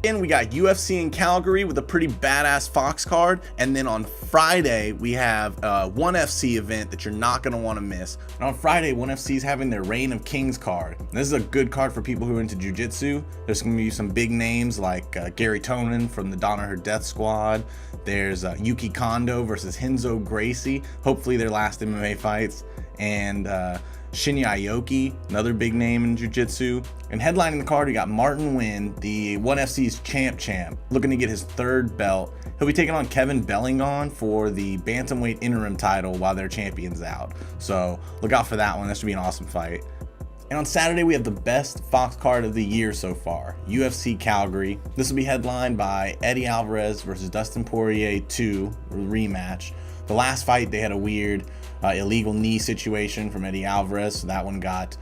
And we got UFC in Calgary with a pretty badass Fox card. And then on Friday, we have a OneFC event that you're not going to want to miss. And on Friday, OneFC is having their Reign of Kings card. And this is a good card for people who are into jiu-jitsu. There's going to be some big names like Gary Tonin from the Danaher Death Squad. There's Yuki Kondo versus Renzo Gracie. Hopefully their last MMA fights. And Shinya Aoki, another big name in jiu-jitsu. And headlining the card, we got Martin Wynn, the OneFC's champ, looking to get his third belt. He'll be taking on Kevin Bellingon for the bantamweight interim title while their champion's out. So look out for that one. That should be an awesome fight. And on Saturday, we have the best Fox card of the year so far, UFC Calgary. This will be headlined by Eddie Alvarez versus Dustin Poirier 2 rematch. The last fight, they had a weird illegal knee situation from Eddie Alvarez, so that one got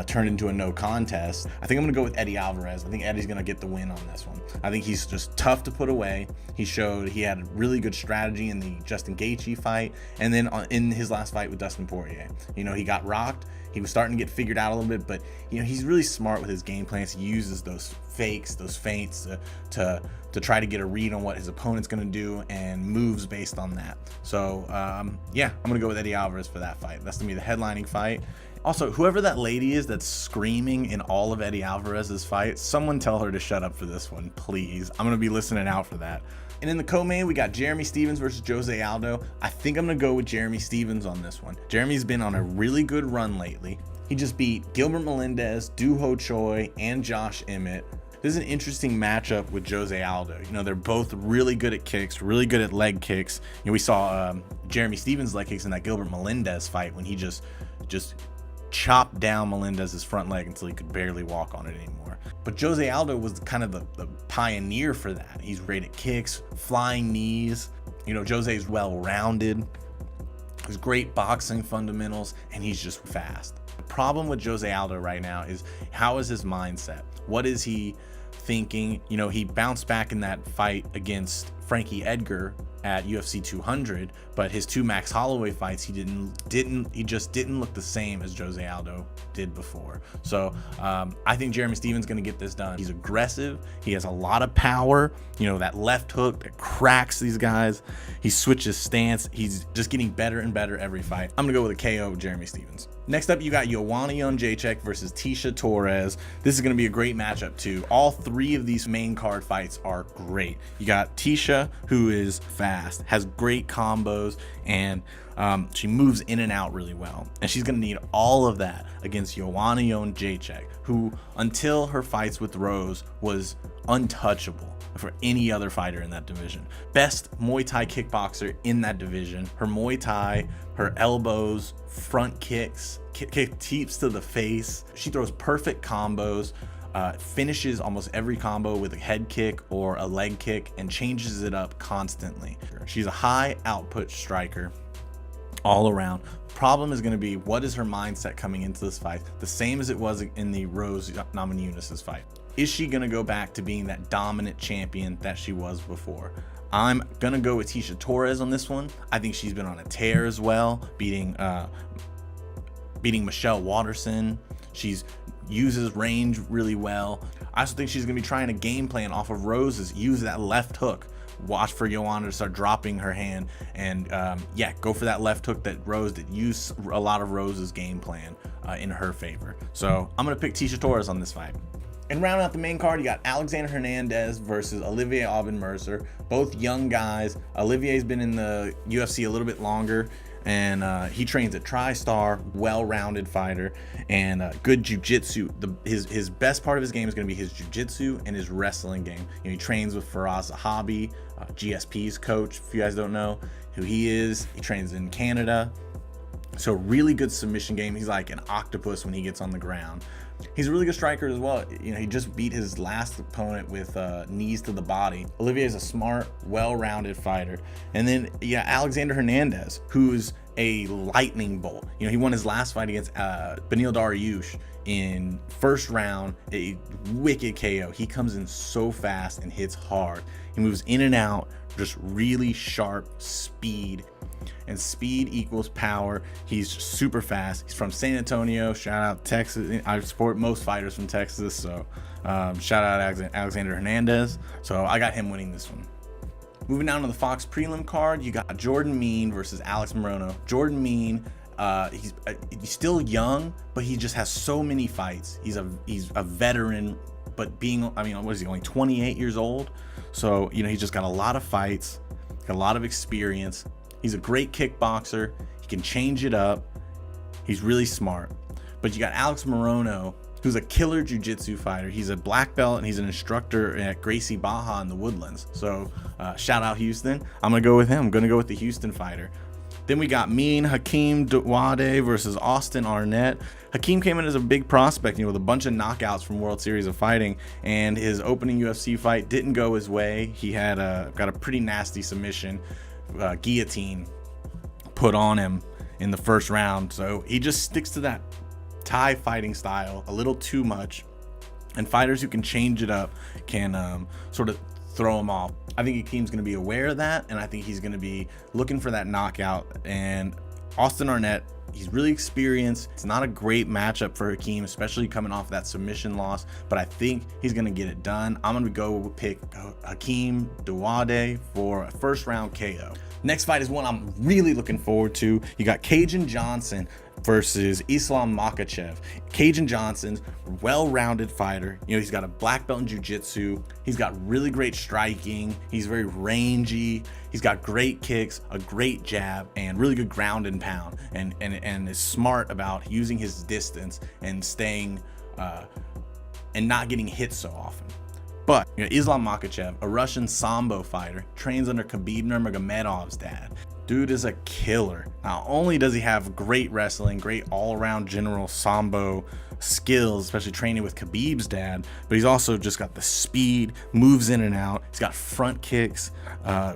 turned into a no contest. I think I'm gonna go with Eddie Alvarez. I think Eddie's gonna get the win on this one. I think he's just tough to put away. He showed he had a really good strategy in the Justin Gaethje fight, and then in his last fight with Dustin Poirier. You know, he got rocked. He was starting to get figured out a little bit, but you know, he's really smart with his game plans. He uses those fakes, those feints to try to get a read on what his opponent's going to do and moves based on that. So yeah, I'm going to go with Eddie Alvarez for that fight. That's going to be the headlining fight. Also, whoever that lady is that's screaming in all of Eddie Alvarez's fights, someone tell her to shut up for this one, please. I'm going to be listening out for that. And in the co-main, we got Jeremy Stephens versus Jose Aldo. I think I'm going to go with Jeremy Stephens on this one. Jeremy's been on a really good run lately. He just beat Gilbert Melendez, Doo Ho Choi, and Josh Emmett. This is an interesting matchup with Jose Aldo. You know, they're both really good at kicks, really good at leg kicks. You know, we saw Jeremy Stephens' leg kicks in that Gilbert Melendez fight when he just chopped down Melendez's front leg until he could barely walk on it anymore. But Jose Aldo was kind of the pioneer for that. He's great at kicks, flying knees. You know, Jose's well-rounded. He's great boxing fundamentals, and he's just fast. The problem with Jose Aldo right now is, how is his mindset? What is he thinking? You know, he bounced back in that fight against Frankie Edgar at UFC 200, but his two Max Holloway fights, he just didn't look the same as Jose Aldo did before. So I think Jeremy Stephens going to get this done. He's aggressive. He has a lot of power. You know, that left hook that cracks these guys. He switches stance. He's just getting better and better every fight. I'm gonna go with a KO with Jeremy Stephens. Next up, you got Joanna Jędrzejczyk versus Tecia Torres. This is going to be a great matchup too. All three of these main card fights are great. You got Tecia, who is fast, has great combos, and she moves in and out really well. And she's going to need all of that against Joanna Jędrzejczyk, who until her fights with Rose was untouchable for any other fighter in that division. Best Muay Thai kickboxer in that division. Her Muay Thai, her elbows, front kicks, kick teeps to the face. She throws perfect combos, finishes almost every combo with a head kick or a leg kick, and changes it up constantly. She's a high output striker all around. Problem is going to be, what is her mindset coming into this fight? The same as it was in the Rose Namajunas fight. Is she going to go back to being that dominant champion that she was before? I'm going to go with Tecia Torres on this one. I think she's been on a tear as well, beating Michelle Waterson. She's uses range really well. I also think she's going to be trying a game plan off of Rose's, use that left hook. Watch for Joanna to start dropping her hand, and yeah, go for that left hook that Rose did. Use a lot of Rose's game plan in her favor. So I'm going to pick Tecia Torres on this fight. And rounding out the main card, you got Alexander Hernandez versus Olivier Aubin-Mercer. Both young guys. Olivier's been in the UFC a little bit longer, and he trains at TriStar, well-rounded fighter, and good jiu-jitsu. His best part of his game is going to be his jiu-jitsu and his wrestling game. You know, he trains with Faraz Zahabi, GSP's coach, if you guys don't know who he is. He trains in Canada. So really good submission game. He's like an octopus when he gets on the ground. He's a really good striker as well. You know, he just beat his last opponent with knees to the body. Olivier is a smart, well-rounded fighter. And then, yeah, Alexander Hernandez, who's a lightning bolt. You know, he won his last fight against Beneil Dariush in first round, a wicked KO. He comes in so fast and hits hard. He moves in and out, just really sharp speed, and speed equals power. He's super fast. He's from San Antonio. Shout out Texas. I support most fighters from Texas, so shout out Alexander Hernandez. So I got him winning this one. Moving down to the Fox prelim card, you got Jordan Mein versus Alex Morono. Jordan Mein, he's still young, but he just has so many fights. He's a veteran, but being, I mean, what is he, only 28 years old? So, you know, he's just got a lot of fights, got a lot of experience. He's a great kickboxer. He can change it up. He's really smart. But you got Alex Morono, who's a killer jiu-jitsu fighter. He's a black belt and he's an instructor at Gracie Baja in the Woodlands. So shout out Houston. I'm gonna go with him. I'm gonna go with the Houston fighter. Then we got Hakeem Dawoode versus Austin Arnett. Hakeem came in as a big prospect, you know, with a bunch of knockouts from World Series of Fighting, and his opening UFC fight didn't go his way. He had got a pretty nasty submission, guillotine put on him in the first round. So he just sticks to that Thai fighting style a little too much, and fighters who can change it up can sort of throw him off. I think Hakeem's going to be aware of that, and I think he's going to be looking for that knockout. And Austin Arnett, he's really experienced. It's not a great matchup for Hakeem, especially coming off that submission loss, but I think he's going to get it done. I'm going to go pick Hakeem Dawoode for a first round KO. Next fight is one I'm really looking forward to. You got Cajun Johnson versus Islam Makhachev. Cajun Johnson's well-rounded fighter. You know, he's got a black belt in jiu-jitsu. He's got really great striking. He's very rangy. He's got great kicks, a great jab, and really good ground and pound. And is smart about using his distance and staying and not getting hit so often. But you know, Islam Makhachev, a Russian Sambo fighter, trains under Khabib Nurmagomedov's dad. Dude is a killer. Not only does he have great wrestling, great all-around general Sambo skills, especially training with Khabib's dad, but he's also just got the speed, moves in and out. He's got front kicks,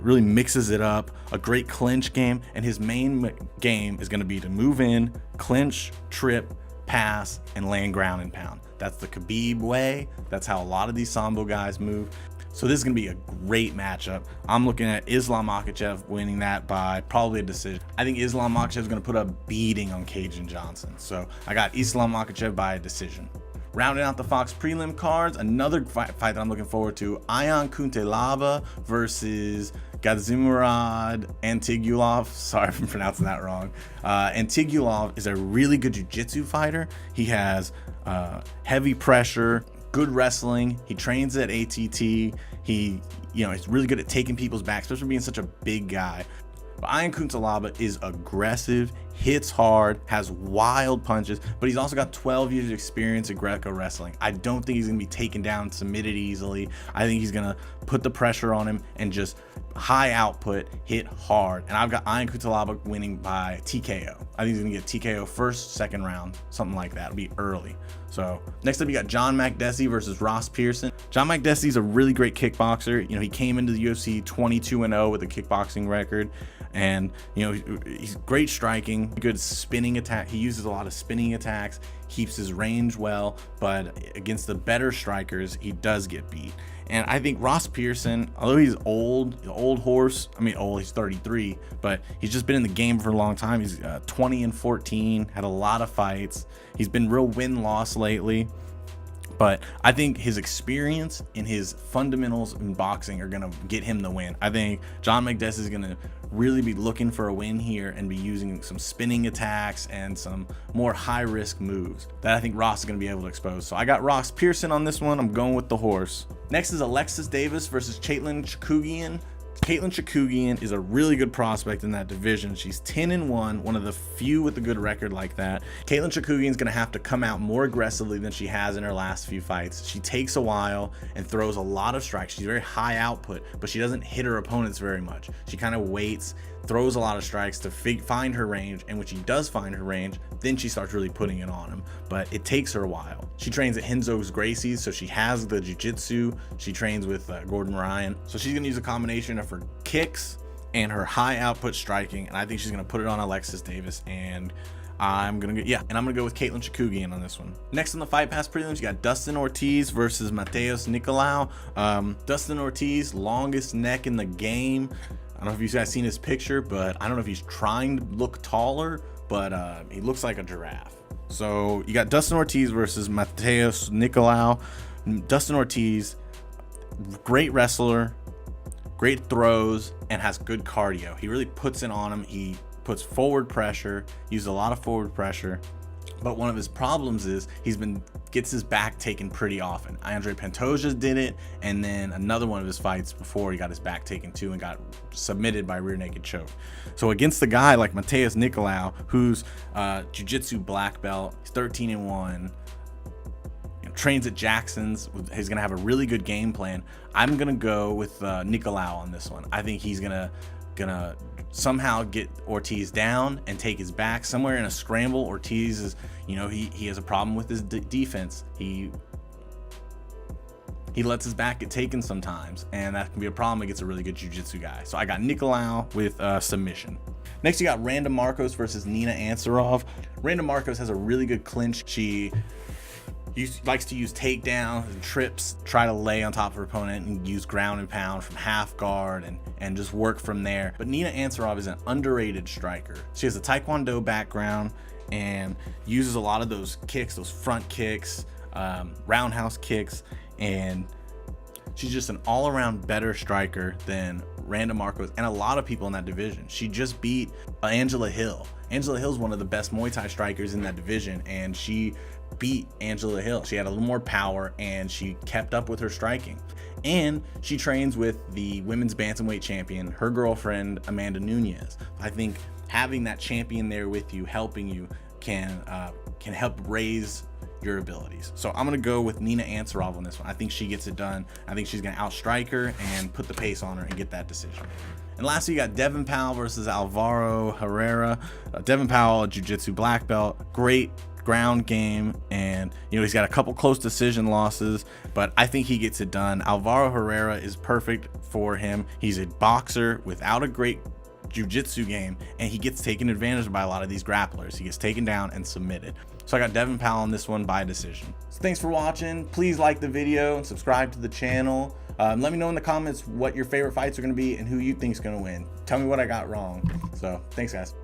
really mixes it up, a great clinch game, and his main game is going to be to move in, clinch, trip, pass, and land ground and pound. That's the Khabib way. That's how a lot of these Sambo guys move. So this is going to be a great matchup. I'm looking at Islam Makhachev winning that by probably a decision. I think Islam Makhachev is going to put a beating on Cajun Johnson. So I got Islam Makhachev by a decision. Rounding out the Fox prelim cards, another fight that I'm looking forward to, Ion Kuntelaba versus Gadzimurad Antigulov. Sorry if I'm pronouncing that wrong. Antigulov is a really good jiu-jitsu fighter. He has heavy pressure, good wrestling. He trains at ATT. He, you know, he's really good at taking people's back, especially being such a big guy. But Ion Kuntelaba is aggressive, hits hard, has wild punches, but he's also got 12 years of experience at Greco wrestling. I don't think he's going to be taken down, submitted easily. I think he's going to put the pressure on him and just high output, hit hard. And I've got Ion Kuntelaba winning by TKO. I think he's going to get TKO first, second round, something like that. It'll be early. So next up, you got John Makdessi versus Ross Pearson. John Makdessi is a really great kickboxer. You know, he came into the UFC 22-0 with a kickboxing record. And you know, he's great striking, good spinning attack. He uses a lot of spinning attacks, keeps his range well, but against the better strikers, he does get beat. And I think Ross Pearson, although he's old horse, I mean old, he's 33, but he's just been in the game for a long time. He's 20-14, had a lot of fights. He's been real win-loss lately. But I think his experience and his fundamentals in boxing are going to get him the win. I think John Makdessi is going to really be looking for a win here and be using some spinning attacks and some more high-risk moves that I think Ross is going to be able to expose. So I got Ross Pearson on this one. I'm going with the horse. Next is Alexis Davis versus Caitlin Chookagian. Caitlin Chookagian is a really good prospect in that division. She's 10-1, one of the few with a good record like that. Caitlin Chookagian is going to have to come out more aggressively than she has in her last few fights. She takes a while and throws a lot of strikes. She's very high output, but she doesn't hit her opponents very much. She kind of waits, throws a lot of strikes to find her range, and when she does find her range, then she starts really putting it on him. But it takes her a while. She trains at Renzo's Gracie's, so she has the jiu-jitsu. She trains with Gordon Ryan, so she's going to use a combination of her kicks and her high output striking, and I think she's gonna put it on Alexis Davis, and I'm gonna go with Caitlin Chikugian on this one. Next on the Fight Pass prelims, you got Dustin Ortiz versus Mateus Nicolau. Dustin Ortiz, longest neck in the game. I don't know if you guys seen his picture, but I don't know if he's trying to look taller, but he looks like a giraffe. So you got Dustin Ortiz versus Mateus Nicolau. Dustin Ortiz, great wrestler, great throws, and has good cardio. He really puts it on him. He puts forward pressure, uses a lot of forward pressure, but one of his problems is gets his back taken pretty often. Andre Pantoja did it, and then another one of his fights before, he got his back taken too and got submitted by rear naked choke. So against a guy like Mateus Nicolau, who's jiu-jitsu black belt, he's 13-1, trains at Jackson's, he's gonna have a really good game plan. I'm gonna go with Nicolau on this one. I think he's gonna somehow get Ortiz down and take his back somewhere in a scramble. Ortiz is, he has a problem with his defense. He lets his back get taken sometimes, and that can be a problem against a really good jiu-jitsu guy. So I got Nicolau with submission. Next, you got Randa Marcos versus Nina Ansaroff. Randa Marcos has a really good clinch. She likes to use takedowns and trips, try to lay on top of her opponent and use ground and pound from half guard and just work from there. But Nina Ansaroff is an underrated striker. She has a Taekwondo background and uses a lot of those kicks, those front kicks, roundhouse kicks, and she's just an all-around better striker than Randa Marcos and a lot of people in that division. She just beat Angela Hill. Angela Hill's one of the best Muay Thai strikers in that division, and she beat Angela Hill. She had a little more power and she kept up with her striking. And she trains with the women's bantamweight champion, her girlfriend Amanda Nunes. I think having that champion there with you, helping you, can help raise your abilities. So I'm gonna go with Nina Ansaroff on this one. I think she gets it done. I think she's gonna outstrike her and put the pace on her and get that decision. And lastly, you got Devin Powell versus Alvaro Herrera. Devin Powell, a jiu-jitsu black belt, great ground game, and he's got a couple close decision losses, but I think he gets it done. Alvaro Herrera is perfect for him. He's a boxer without a great jiu-jitsu game, and he gets taken advantage of by a lot of these grapplers. He gets taken down and submitted. So I got Devin Powell on this one by decision. So thanks for watching. Please like the video and subscribe to the channel. Let me know in the comments what your favorite fights are going to be and who you think is going to win. Tell me what I got wrong. So thanks, guys.